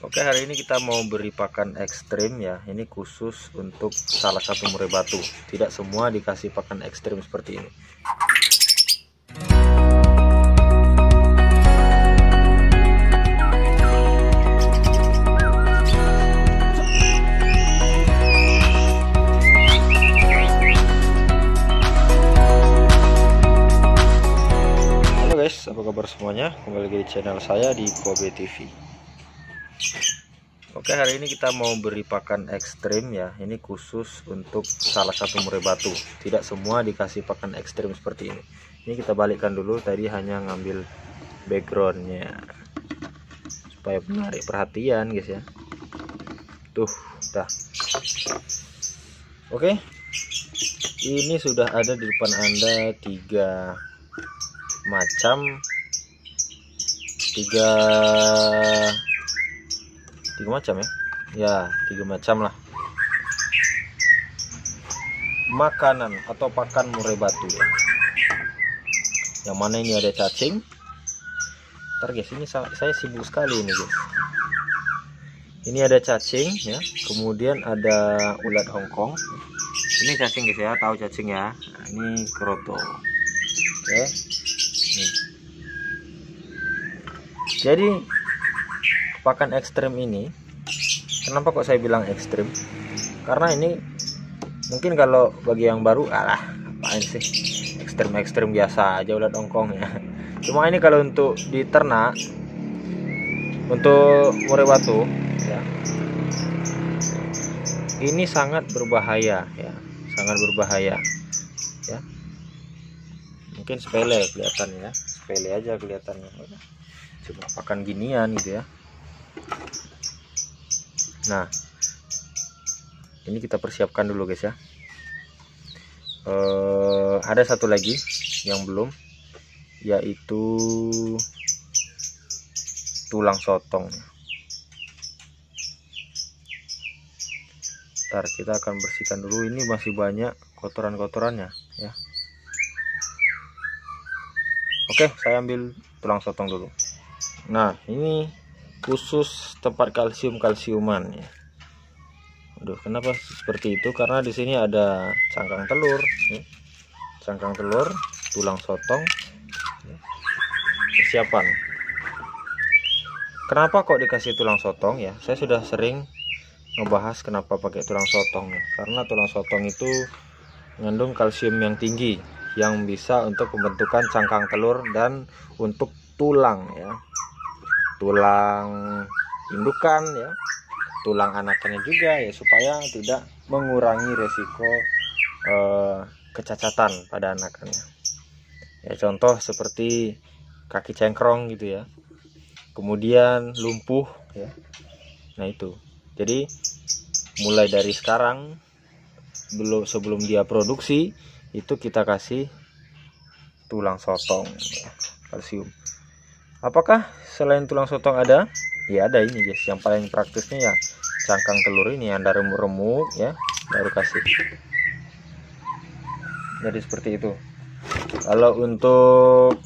Oke, hari ini kita mau beri pakan ekstrim ya. Ini khusus untuk salah satu murai batu. Tidak semua dikasih pakan ekstrim seperti ini. Halo guys, apa kabar semuanya? Kembali lagi di channel saya di Kobe TV. Oke, hari ini kita mau beri pakan ekstrim ya. Ini khusus untuk salah satu murai batu. Tidak semua dikasih pakan ekstrim seperti ini. Ini kita balikkan dulu. Tadi hanya ngambil backgroundnya supaya menarik perhatian guys ya. Tuh, dah. Oke, ini sudah ada di depan Anda tiga macam ya, tiga macam lah makanan atau pakan murai batu ya. Yang mana ini ada cacing. Ntar guys, ini saya sibuk sekali ini guys. Ini ada cacing ya, kemudian ada ulat Hongkong. Ini cacing guys ya, tahu cacing ya. Nah, ini kroto. Oke. Nih. Jadi pakan ekstrim ini, kenapa kok saya bilang ekstrim? Karena ini mungkin kalau bagi yang baru, alah apaan sih, ekstrim biasa aja ulat Hongkong ya. Cuma ini kalau untuk diternak, untuk murai batu ya, ini sangat berbahaya ya, sangat berbahaya ya. Mungkin sepele kelihatannya ya, sepele aja kelihatannya, cuma pakan ginian gitu ya. Nah, ini kita persiapkan dulu guys ya. Ada satu lagi yang belum, yaitu tulang sotong. Ntar kita akan bersihkan dulu. Ini masih banyak kotoran-kotorannya ya. Oke, saya ambil tulang sotong dulu. Nah, ini khusus tempat kalsiuman ya. Aduh, kenapa seperti itu? Karena di sini ada cangkang telur ya. Cangkang telur, tulang sotong ya. Persiapan. Kenapa kok dikasih tulang sotong ya? Saya sudah sering ngebahas kenapa pakai tulang sotong ya. Karena tulang sotong itu mengandung kalsium yang tinggi yang bisa untuk pembentukan cangkang telur dan untuk tulang ya, tulang indukan ya, tulang anakannya juga ya, supaya tidak mengurangi resiko kecacatan pada anakannya ya. Contoh seperti kaki cengkrong gitu ya, kemudian lumpuh ya. Nah itu, jadi mulai dari sekarang, sebelum dia produksi itu kita kasih tulang sotong ya, kalsium. Apakah selain tulang sotong ada? Ya ada ini guys, yang paling praktisnya ya cangkang telur ini, Anda remuk-remuk ya, baru kasih. Jadi seperti itu. Kalau untuk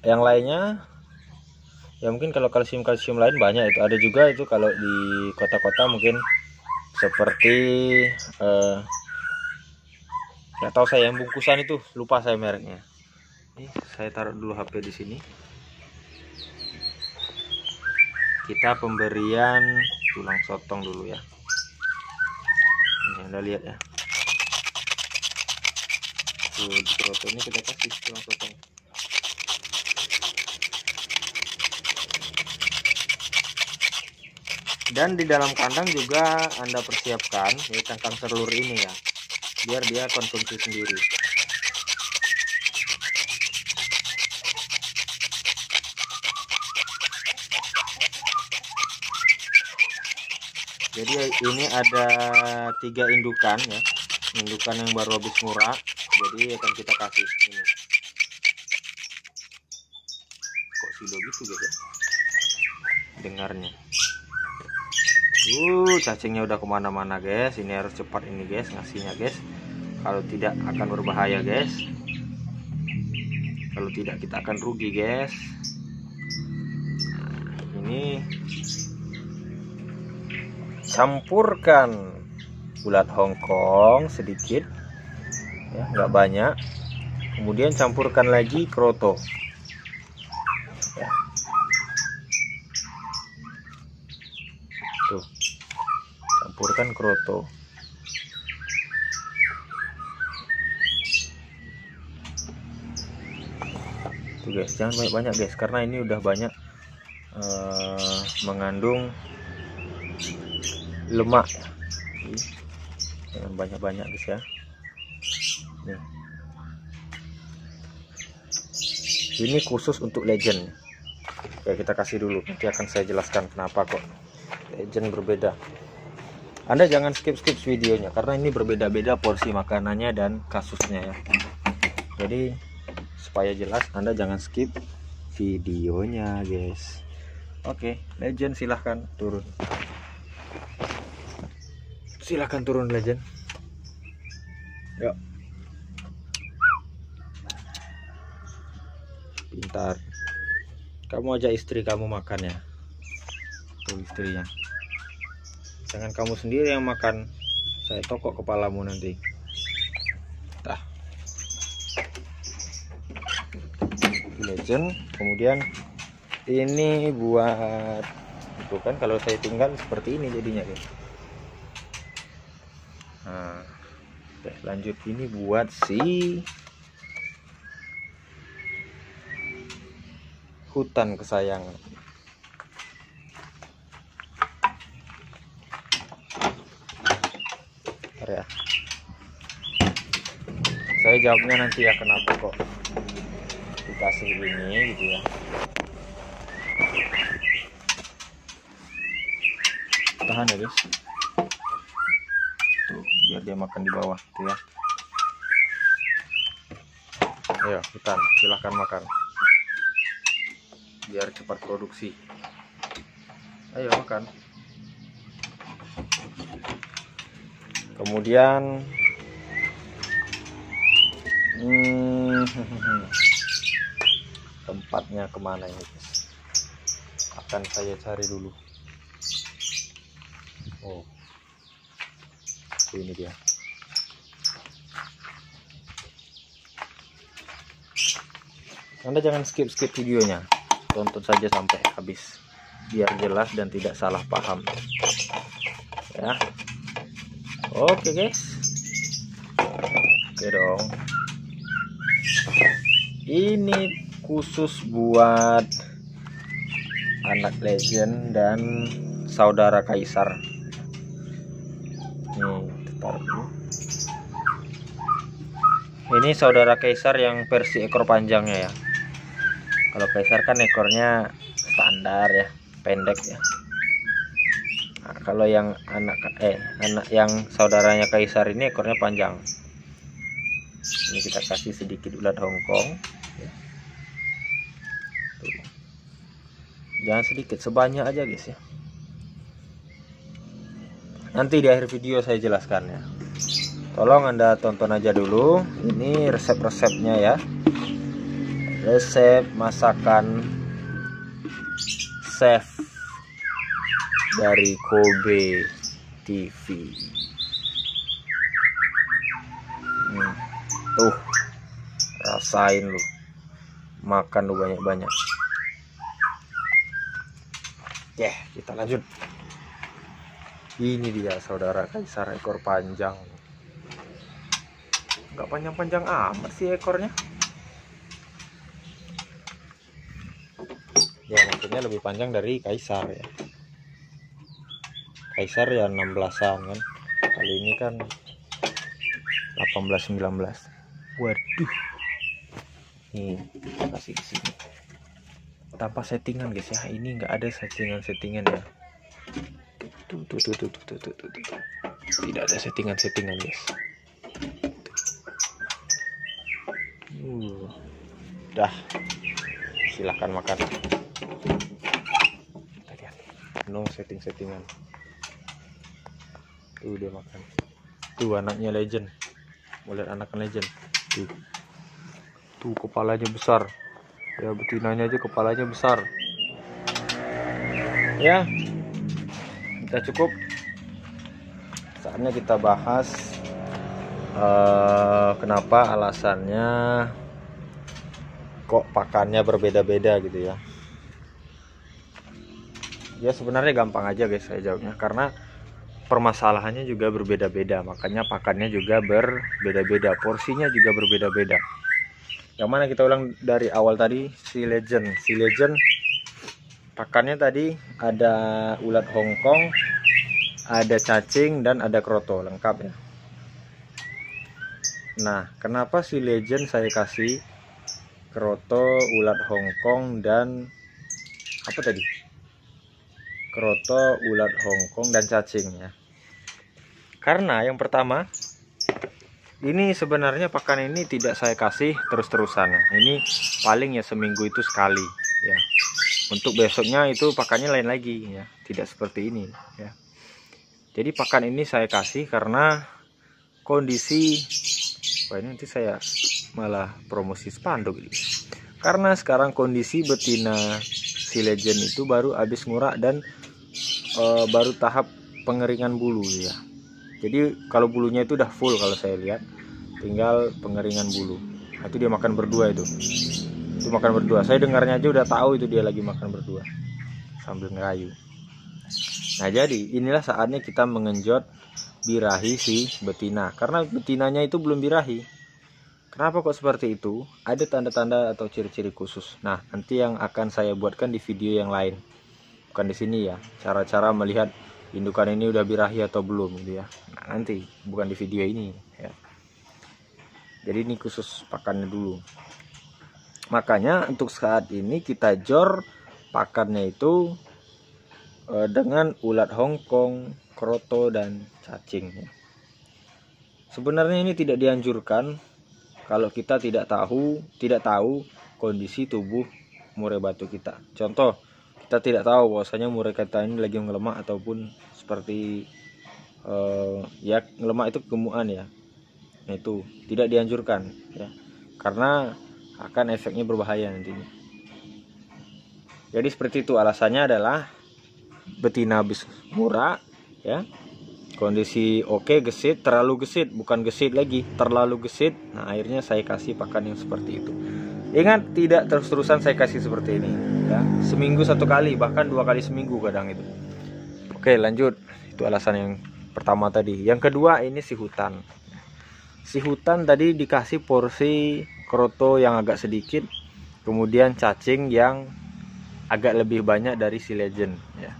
yang lainnya ya, mungkin kalau kalsium lain banyak itu ada juga itu kalau di kota-kota, mungkin seperti nggak tahu saya, yang bungkusan itu lupa saya mereknya. Ini saya taruh dulu HP di sini. Kita pemberian tulang sotong dulu ya. Ini Anda lihat ya. Tuh, di kroto ini kita kasih tulang sotong. Dan di dalam kandang juga Anda persiapkan ya cangkang telur ini ya, biar dia konsumsi sendiri. Jadi ini ada 3 indukan ya, indukan yang baru habis ngurak, jadi akan kita kasih ini. Kok silo gitu guys ya dengarnya. Cacingnya udah kemana-mana guys. Ini harus cepat ini guys ngasihnya guys, kalau tidak akan berbahaya guys. Kalau tidak kita akan rugi guys. Nah, ini campurkan ulat Hongkong sedikit ya, nggak banyak. Kemudian campurkan lagi kroto ya. Tuh, campurkan kroto. Tuh guys, jangan banyak-banyak guys, karena ini udah banyak mengandung lemak. Jangan banyak-banyak guys ya. Nih. Ini khusus untuk legend ya, kita kasih dulu, nanti akan saya jelaskan kenapa kok legend berbeda. Anda jangan skip videonya, karena ini berbeda-beda porsi makanannya dan kasusnya ya. Jadi supaya jelas, Anda jangan skip videonya guys. Oke, legend silahkan turun. Silahkan turun legend. Yuk. Pintar. Kamu ajak istri kamu makan ya. Tuh istrinya. Jangan kamu sendiri yang makan. Saya tokok kepalamu nanti. Tah. Legend. Kemudian ini buat itu kan, kalau saya tinggal seperti ini jadinya guys. Nah, lanjut ini buat si hutan kesayangan. Bentar ya. Saya jawabnya nanti ya, kenapa kok dikasih ini gitu ya. Tahan ya guys. Tuh, biar dia makan di bawah tuh ya. Ayo hutan, silahkan makan. Biar cepat produksi. Ayo makan. Kemudian tempatnya kemana ini guys? Akan saya cari dulu. Oh, ini dia. Anda jangan skip videonya, tonton saja sampai habis biar jelas dan tidak salah paham ya. Oke guys, oke dong, ini khusus buat anak legend dan saudara kaisar. Nih, ini saudara kaisar yang versi ekor panjangnya ya. Kalau kaisar kan ekornya standar ya, pendek ya. Nah, kalau yang anak yang saudaranya kaisar ini ekornya panjang. Ini kita kasih sedikit ulat Hongkong ya. Jangan sedikit, sebanyak aja guys ya. Nanti di akhir video saya jelaskan ya. Tolong Anda tonton aja dulu. Ini resep-resepnya ya. Resep masakan chef dari Kobe TV. Tuh, rasain lu, makan lu banyak-banyak. Kita lanjut. Ini dia saudara kaisar ekor panjang. Nggak panjang-panjang amat sih ekornya. Ya maksudnya lebih panjang dari kaisar ya. Kaisar ya 16-an kan. Kali ini kan 18-19. Waduh. Nih, kita kasih di sini. Tanpa settingan guys ya. Ini nggak ada settingan ya. Tuh. Tidak ada settingan guys. Dah. Silahkan makan. No settingan. Tuh dia makan. Tuh anaknya legend. Mau lihat anaknya legend. Tuh kepalanya besar. Ya betinanya aja kepalanya besar. Ya, kita cukup. Saatnya kita bahas kenapa alasannya kok pakannya berbeda-beda gitu ya. Ya sebenarnya gampang aja guys saya jawabnya, karena permasalahannya juga berbeda-beda, makanya pakannya juga berbeda-beda, porsinya juga berbeda-beda. Yang mana kita ulang dari awal tadi, si legend pakannya tadi ada ulat Hongkong, ada cacing, dan ada kroto, lengkap ya. Nah, kenapa si legend saya kasih kroto, ulat Hongkong, dan apa tadi? Kroto, ulat Hongkong, dan cacing ya. Karena yang pertama, ini sebenarnya pakan ini tidak saya kasih terus-terusan. Ini paling ya seminggu itu sekali ya. Untuk besoknya itu pakannya lain lagi ya, tidak seperti ini ya. Jadi pakan ini saya kasih karena kondisi, wah ini nanti saya malah promosi spanduk ini. Karena sekarang kondisi betina si legend itu baru habis ngurak dan baru tahap pengeringan bulu ya. Jadi kalau bulunya itu udah full kalau saya lihat, tinggal pengeringan bulu. Nah, itu dia makan berdua itu makan berdua. Saya dengarnya aja udah tahu itu dia lagi makan berdua sambil ngerayu. Nah jadi inilah saatnya kita mengenjot birahi si betina, karena betinanya itu belum birahi. Kenapa kok seperti itu? Ada tanda-tanda atau ciri-ciri khusus. Nah nanti yang akan saya buatkan di video yang lain, bukan di sini ya, cara-cara melihat indukan ini udah birahi atau belum gitu ya. Nah, nanti bukan di video ini ya. Jadi ini khusus pakannya dulu. Makanya untuk saat ini kita jor pakannya itu dengan ulat Hongkong, kroto, dan cacing ya. Sebenarnya ini tidak dianjurkan kalau kita tidak tahu kondisi tubuh murai batu kita. Contoh, kita tidak tahu bahwasanya murai kita ini lagi ngelemak ataupun seperti ya ngelemak itu kegemukan ya. Nah, itu tidak dianjurkan ya, karena akan efeknya berbahaya nantinya. Jadi seperti itu, alasannya adalah betina habis murah ya, kondisi oke, gesit, terlalu gesit, bukan gesit lagi, terlalu gesit. Nah akhirnya saya kasih pakan yang seperti itu. Ingat, tidak terus-terusan saya kasih seperti ini ya, seminggu satu kali, bahkan 2 kali seminggu kadang itu. Oke lanjut, itu alasan yang pertama tadi. Yang kedua ini si hutan. Si hutan tadi dikasih porsi kroto yang agak sedikit, kemudian cacing yang agak lebih banyak dari si legend ya.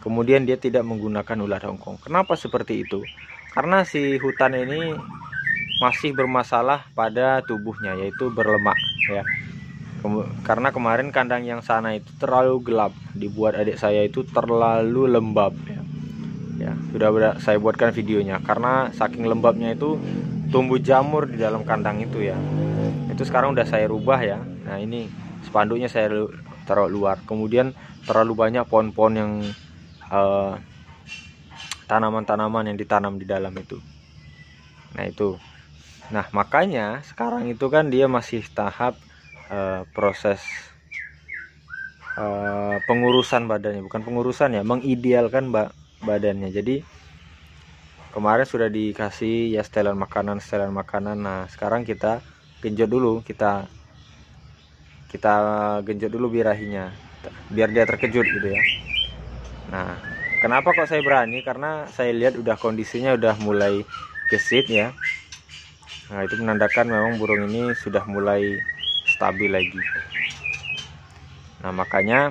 Kemudian dia tidak menggunakan ulat Hongkong. Kenapa seperti itu? Karena si hutan ini masih bermasalah pada tubuhnya, yaitu berlemak ya. Karena kemarin kandang yang sana itu terlalu gelap, dibuat adik saya itu terlalu lembab ya. Ya sudah saya buatkan videonya, karena saking lembabnya itu tumbuh jamur di dalam kandang itu ya. Itu sekarang udah saya rubah ya. Nah ini spanduknya saya taruh luar. Kemudian terlalu banyak pohon-pohon yang tanaman-tanaman yang ditanam di dalam itu. Nah itu. Nah makanya sekarang itu kan dia masih tahap proses pengurusan badannya, bukan pengurusan ya, mengidealkan badannya. Jadi kemarin sudah dikasih ya setelan makanan. Nah sekarang kita genjot dulu, kita genjot dulu birahinya biar dia terkejut gitu ya. Nah kenapa kok saya berani, karena saya lihat udah kondisinya udah mulai gesit ya. Nah itu menandakan memang burung ini sudah mulai stabil lagi. Nah makanya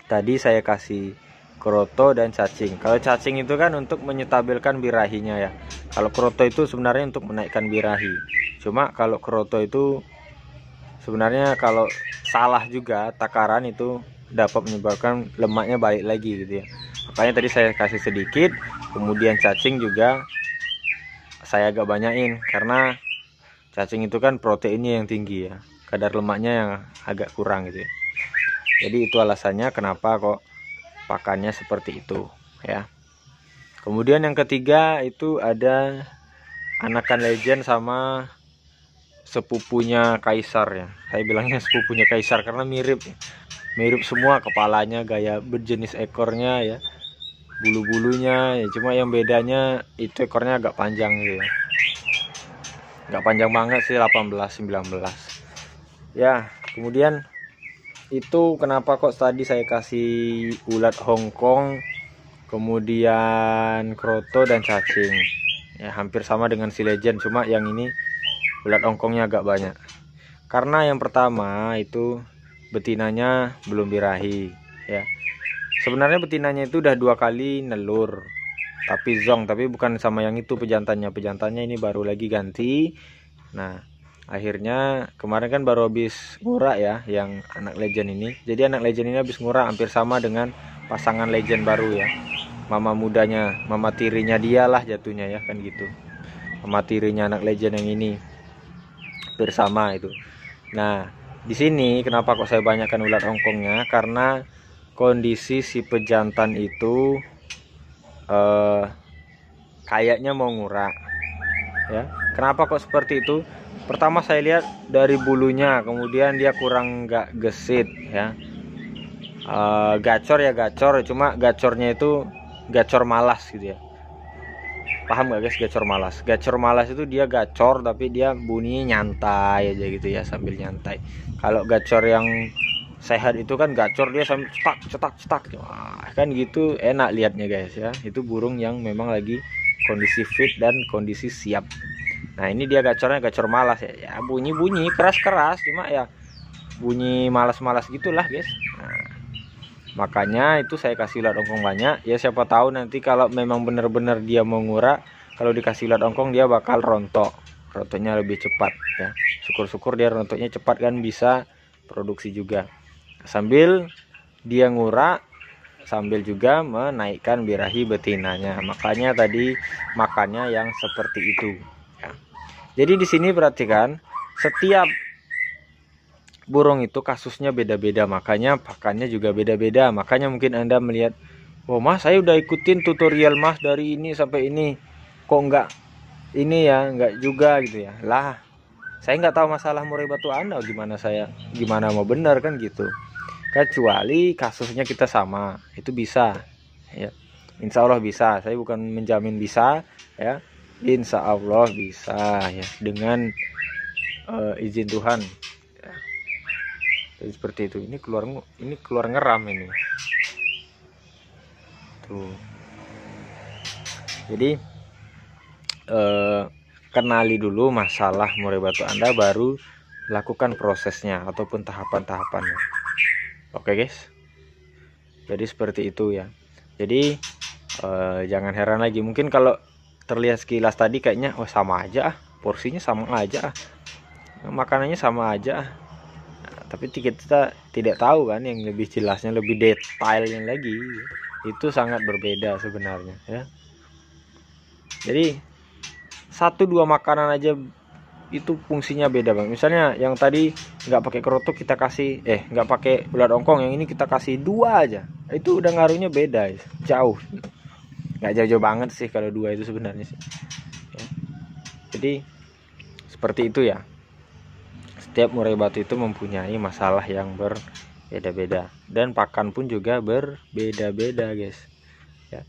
tadi saya kasih kroto dan cacing. Kalau cacing itu kan untuk menyetabilkan birahinya ya. Kalau kroto itu sebenarnya untuk menaikkan birahi. Cuma kalau kroto itu sebenarnya kalau salah juga takaran itu dapat menyebabkan lemaknya balik lagi gitu ya. Makanya tadi saya kasih sedikit, kemudian cacing juga saya agak banyakin, karena cacing itu kan proteinnya yang tinggi ya, kadar lemaknya yang agak kurang gitu ya. Jadi itu alasannya kenapa kok pakannya seperti itu ya. Kemudian yang ketiga itu ada anakan legend sama sepupunya kaisar ya. Saya bilangnya sepupunya kaisar karena mirip ya. mirip semua, kepalanya, gaya berjenis ekornya ya, bulu-bulunya ya, cuma yang bedanya itu ekornya agak panjang gitu ya, nggak panjang banget sih, 18-19 ya. Kemudian itu kenapa kok tadi saya kasih ulat Hongkong, kemudian kroto dan cacing ya, hampir sama dengan si legend, cuma yang ini ulat Hongkongnya agak banyak. Karena yang pertama itu betinanya belum birahi ya. Sebenarnya betinanya itu udah 2 kali nelur, tapi zong, tapi bukan sama yang itu pejantannya. Pejantannya ini baru lagi ganti. Nah, akhirnya kemarin kan baru habis ngurak ya yang anak legend ini. Jadi anak legend ini habis ngurak, hampir sama dengan pasangan legend baru ya. Mama mudanya, mama tirinya dia lah jatuhnya ya, kan gitu. Mama tirinya anak legend yang ini hampir sama itu. Nah, di sini kenapa kok saya banyakkan ulat Hongkongnya? Karena kondisi si pejantan itu kayaknya mau ngurak ya. Kenapa kok seperti itu? Pertama saya lihat dari bulunya, kemudian dia kurang nggak gesit ya. Gacor ya gacor, cuma gacornya itu gacor malas gitu ya. Paham gak guys gacor malas? Gacor malas itu dia gacor tapi dia bunyinya nyantai aja gitu ya, sambil nyantai. Kalau gacor yang sehat itu kan gacor dia sambil cetak. Wah, kan gitu enak liatnya guys ya. Itu burung yang memang lagi kondisi fit dan kondisi siap. Nah, ini dia gacornya gacor malas ya. Ya bunyi keras-keras, cuma ya bunyi malas-malas gitulah guys. Nah, makanya itu saya kasih ulat Hongkong banyak ya, siapa tahu nanti kalau memang benar-benar dia mau ngurak, kalau dikasih ulat Hongkong dia bakal rontoknya lebih cepat ya. Syukur-syukur dia rontoknya cepat kan, bisa produksi juga sambil dia ngurak, sambil juga menaikkan birahi betinanya. Makanya tadi makannya yang seperti itu ya. Jadi di sini perhatikan, setiap burung itu kasusnya beda-beda, makanya pakannya juga beda-beda. Makanya mungkin Anda melihat, oh mas saya udah ikutin tutorial mas dari ini sampai ini, kok enggak ini ya, enggak juga gitu ya. Lah, saya nggak tahu masalah murai batu Anda, gimana mau benar kan gitu. Kecuali kasusnya kita sama, itu bisa ya. Insya Allah bisa, saya bukan menjamin bisa ya, insya Allah bisa ya, dengan izin Tuhan. Seperti itu. Ini keluar ngeram ini tuh. Jadi kenali dulu masalah murai batu Anda, baru lakukan prosesnya ataupun tahapan-tahapannya. Oke guys, jadi seperti itu ya. Jadi jangan heran lagi, mungkin kalau terlihat sekilas tadi kayaknya oh sama aja porsinya sama aja makanannya sama aja. Tapi kita tidak tahu kan yang lebih jelasnya, lebih detailnya lagi, itu sangat berbeda sebenarnya ya. Jadi 1-2 makanan aja itu fungsinya beda bang. Misalnya yang tadi nggak pakai kerotok kita kasih nggak pakai ulat Hongkong, yang ini kita kasih 2 aja, itu udah ngaruhnya beda, jauh. Nggak jauh-jauh banget sih kalau 2 itu sebenarnya sih ya. Jadi seperti itu ya. Setiap murai batu itu mempunyai masalah yang berbeda-beda, dan pakan pun juga berbeda-beda guys ya.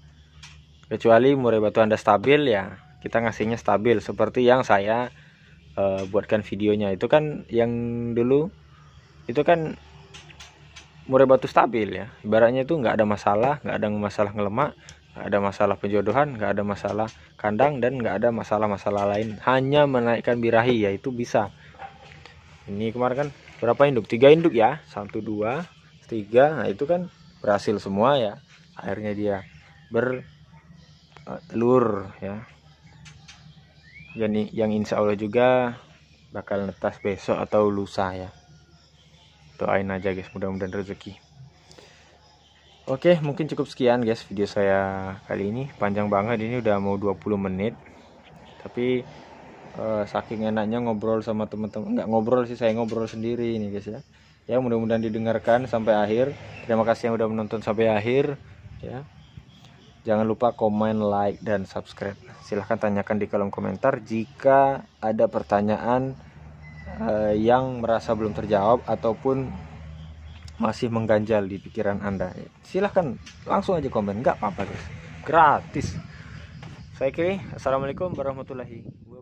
Kecuali murai batu Anda stabil ya, kita ngasihnya stabil seperti yang saya buatkan videonya itu kan, yang dulu itu kan murai batu stabil ya, ibaratnya itu nggak ada masalah ngelemak, nggak ada masalah penjodohan, nggak ada masalah kandang, dan nggak ada masalah lain, hanya menaikkan birahi ya, itu bisa. Ini kemarin kan berapa induk? 3 induk ya, 1, 2, 3. Nah itu kan berhasil semua ya, akhirnya dia bertelur ya. Jadi yang insya Allah juga bakal netas besok atau lusa ya. Doain aja guys, mudah-mudahan rezeki. Oke, mungkin cukup sekian guys video saya kali ini. Panjang banget ini, udah mau 20 menit. Tapi saking enaknya ngobrol sama teman-teman, nggak ngobrol sih, saya ngobrol sendiri ini guys ya. Ya mudah-mudahan didengarkan sampai akhir. Terima kasih yang udah menonton sampai akhir ya. Jangan lupa komen, like, dan subscribe. Silahkan tanyakan di kolom komentar jika ada pertanyaan yang merasa belum terjawab, ataupun masih mengganjal di pikiran Anda, silahkan langsung aja komen, nggak apa-apa guys, gratis. Saya kira assalamualaikum warahmatullahi wabarakatuh.